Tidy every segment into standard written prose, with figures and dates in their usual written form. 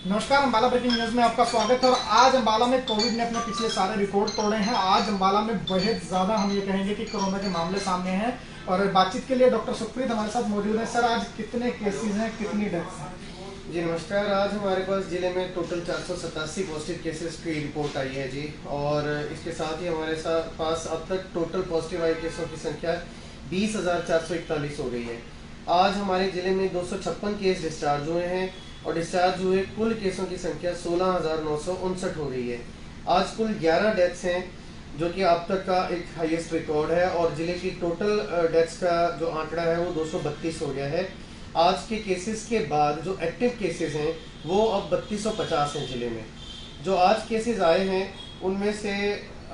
नमस्कार, Ambala breaking news में आपका स्वागत है। और आज अम्बाला में कोविड ने अपने पिछले सारे रिकॉर्ड तोड़े हैं। आज अम्बाला में बहुत ज़्यादा हम ये कहेंगे कि कोरोना के मामले सामने हैं। और बातचीत के लिए डॉक्टर सुप्रीत हमारे साथ मौजूद हैं। सर, आज कितने केसेस हैं, कितनी डेथ्स हैं? जी नमस्कार। आज हमारे पास जिले में टोटल 487 पॉजिटिव केसेस की रिपोर्ट आई है जी। और इसके साथ ही हमारे पास अब तक टोटल पॉजिटिव आए केसों की संख्या 20,441 हो गई है। आज हमारे जिले में 256 केस डिस्चार्ज हुए हैं और डिस्चार्ज हुए कुल केसों की संख्या 16,959 हो गई है। आज कुल 11 डेथ्स हैं, जो कि अब तक का एक हाईएस्ट रिकॉर्ड है। और जिले की टोटल डेथ्स का जो आंकड़ा है वो 232 हो गया है। आज के केसेस के बाद जो एक्टिव केसेस हैं वो अब 3250 हैं जिले में। जो आज केसेस आए हैं उनमें से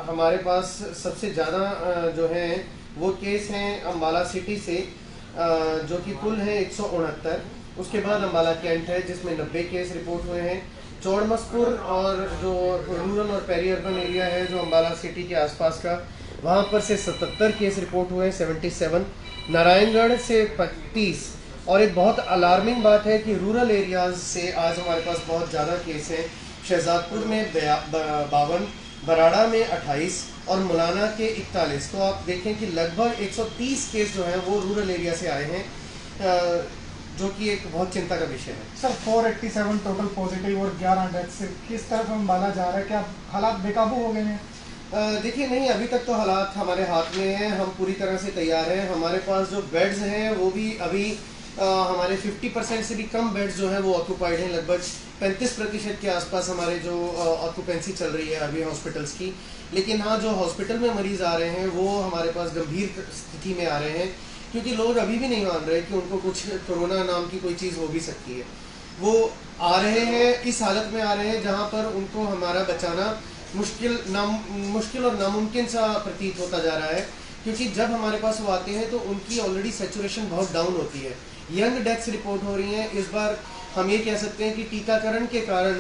हमारे पास सबसे ज़्यादा जो हैं वो केस हैं अम्बाला सिटी से, जो कि कुल है 169। उसके बाद अम्बाला कैंट है जिसमें 90 केस रिपोर्ट हुए हैं। चौड़मसपुर और जो रूरल और पेरी अर्बन एरिया है जो अम्बाला सिटी के आसपास का, वहाँ पर से 77 केस रिपोर्ट हुए हैं, 77। नारायणगढ़ से 35। और एक बहुत अलार्मिंग बात है कि रूरल एरियाज से आज हमारे पास बहुत ज़्यादा केस हैं। शहजादपुर में 52, बराड़ा में 28 और मुलाना के 41। तो आप देखें कि लगभग 130 केस जो हैं वो रूरल एरिया से आए हैं, जो कि एक बहुत चिंता का विषय है। सर, 487 टोटल पॉजिटिव और 11 डेथ्स, किस तरफ अम्बाला जा रहा है? क्या हालात बेकाबू हो गए हैं? देखिए नहीं, अभी तक तो हालात हमारे हाथ में हैं। हम पूरी तरह से तैयार हैं। हमारे पास जो बेड्स हैं वो भी अभी हमारे 50% से भी कम बेड्स जो हैं वो ऑक्यूपाइड हैं। लगभग 35% के आसपास हमारे जो ऑक्यूपेंसी चल रही है अभी हॉस्पिटल्स की। लेकिन हाँ, जो हॉस्पिटल में मरीज आ रहे हैं वो हमारे पास गंभीर स्थिति में आ रहे हैं, क्योंकि लोग अभी भी नहीं मान रहे कि उनको कुछ कोरोना नाम की कोई चीज़ हो भी सकती है। वो आ रहे हैं, इस हालत में आ रहे हैं जहाँ पर उनको हमारा बचाना मुश्किल और नामुमकिन सा प्रतीत होता जा रहा है। क्योंकि जब हमारे पास वो आते हैं तो उनकी ऑलरेडी सैचुरेशन बहुत डाउन होती है। यंग डेथ्स रिपोर्ट हो रही हैं। इस बार हम ये कह सकते हैं कि टीकाकरण के कारण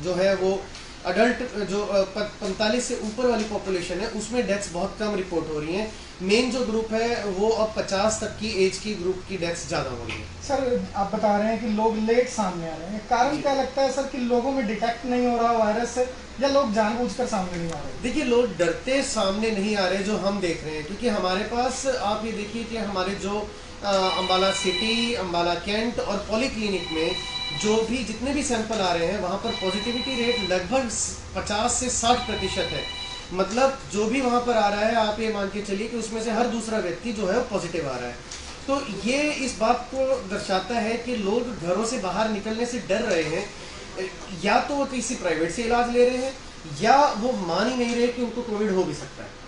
जो है वो अडल्ट जो 45 से ऊपर वाली पॉपुलेशन है उसमें डेथ्स बहुत कम रिपोर्ट हो रही हैं। मेन जो ग्रुप है वो अब 50 तक की एज की ग्रुप की डेथ्स ज़्यादा हो रही है। सर, आप बता रहे हैं कि लोग लेट सामने आ रहे हैं, कारण क्या लगता है सर? कि लोगों में डिटेक्ट नहीं हो रहा वायरस से, या लोग जानबूझकर सामने नहीं आ रहे? देखिए, लोग डरते सामने नहीं आ रहे जो हम देख रहे हैं। क्योंकि हमारे पास आप ये देखिए कि हमारे जो अम्बाला सिटी, अम्बाला कैंट और पॉलीक्लिनिक में जो भी जितने भी सैंपल आ रहे हैं वहाँ पर पॉजिटिविटी रेट लगभग 50 से 60% है। मतलब जो भी वहाँ पर आ रहा है आप ये मान के चलिए कि उसमें से हर दूसरा व्यक्ति जो है पॉजिटिव आ रहा है। तो ये इस बात को दर्शाता है कि लोग घरों से बाहर निकलने से डर रहे हैं। या तो वो किसी प्राइवेट से इलाज ले रहे हैं या वो मान ही नहीं रहे कि उनको कोविड हो भी सकता है।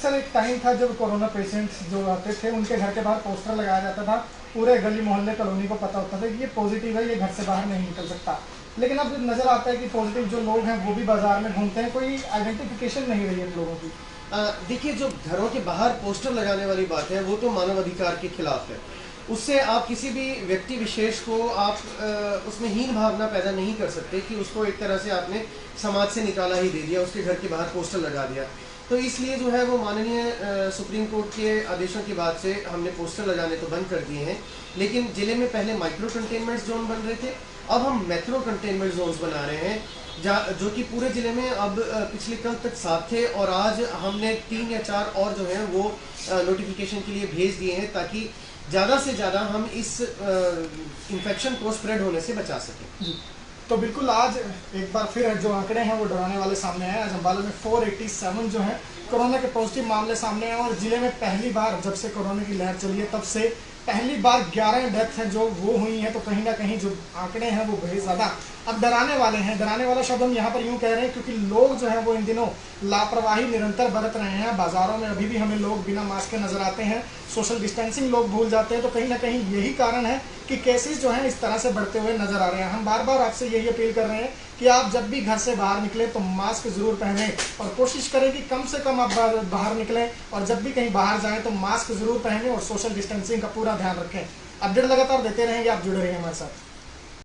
सर, एक टाइम था जब कोरोना पेशेंट्स जो आते थे उनके घर के बाहर पोस्टर लगाया जाता था, पूरे गली मोहल्ले कॉलोनी को पता होता था कि ये पॉजिटिव है, ये घर से बाहर नहीं निकल सकता। लेकिन अब नजर आता है कि पॉजिटिव जो लोग हैं वो भी बाजार में घूमते हैं, कोई आइडेंटिफिकेशन नहीं रही है इन लोगों की। देखिए, जो घरों के बाहर पोस्टर लगाने वाली बात है वो तो मानव अधिकार के खिलाफ है। उससे आप किसी भी व्यक्ति विशेष को आप उसमें हीन भावना पैदा नहीं कर सकते कि उसको एक तरह से आपने समाज से निकाला ही दे दिया, उसके घर के बाहर पोस्टर लगा दिया। तो इसलिए जो है वो माननीय सुप्रीम कोर्ट के आदेशों की बात से हमने पोस्टर लगाने तो बंद कर दिए हैं। लेकिन ज़िले में पहले माइक्रो कंटेनमेंट जोन बन रहे थे, अब हम मैक्रो कंटेनमेंट जोन्स बना रहे हैं, जो कि पूरे ज़िले में अब पिछले कल तक 7 थे और आज हमने 3 या 4 और जो हैं वो नोटिफिकेशन के लिए भेज दिए हैं, ताकि ज़्यादा से ज़्यादा हम इस इन्फेक्शन को स्प्रेड होने से बचा सकें। जी, तो बिल्कुल आज एक बार फिर जो आंकड़े हैं वो डराने वाले सामने आए। आज अम्बाला में 487 जो है कोरोना के पॉजिटिव मामले सामने आए। और जिले में पहली बार जब से कोरोना की लहर चली है तब से पहली बार 11 डेथ हैं जो वो हुई हैं। तो कहीं ना कहीं जो आंकड़े हैं वो बहुत ज़्यादा अब डराने वाले हैं। डराने वाला शब्द हम यहाँ पर यूँ कह रहे हैं क्योंकि लोग जो हैं वो इन दिनों लापरवाही निरंतर बरत रहे हैं। बाजारों में अभी भी हमें लोग बिना मास्क के नजर आते हैं, सोशल डिस्टेंसिंग लोग भूल जाते हैं। तो कहीं ना कहीं यही कारण है कि केसेस जो हैं इस तरह से बढ़ते हुए नजर आ रहे हैं। हम बार बार आपसे यही अपील कर रहे हैं कि आप जब भी घर से बाहर निकलें तो मास्क जरूर पहनें और कोशिश करें कि कम से कम आप बाहर निकलें। और जब भी कहीं बाहर जाएं तो मास्क जरूर पहनें और सोशल डिस्टेंसिंग का पूरा ध्यान रखें। अपडेट लगातार देते रहेंगे, आप जुड़े रहिए हमारे साथ।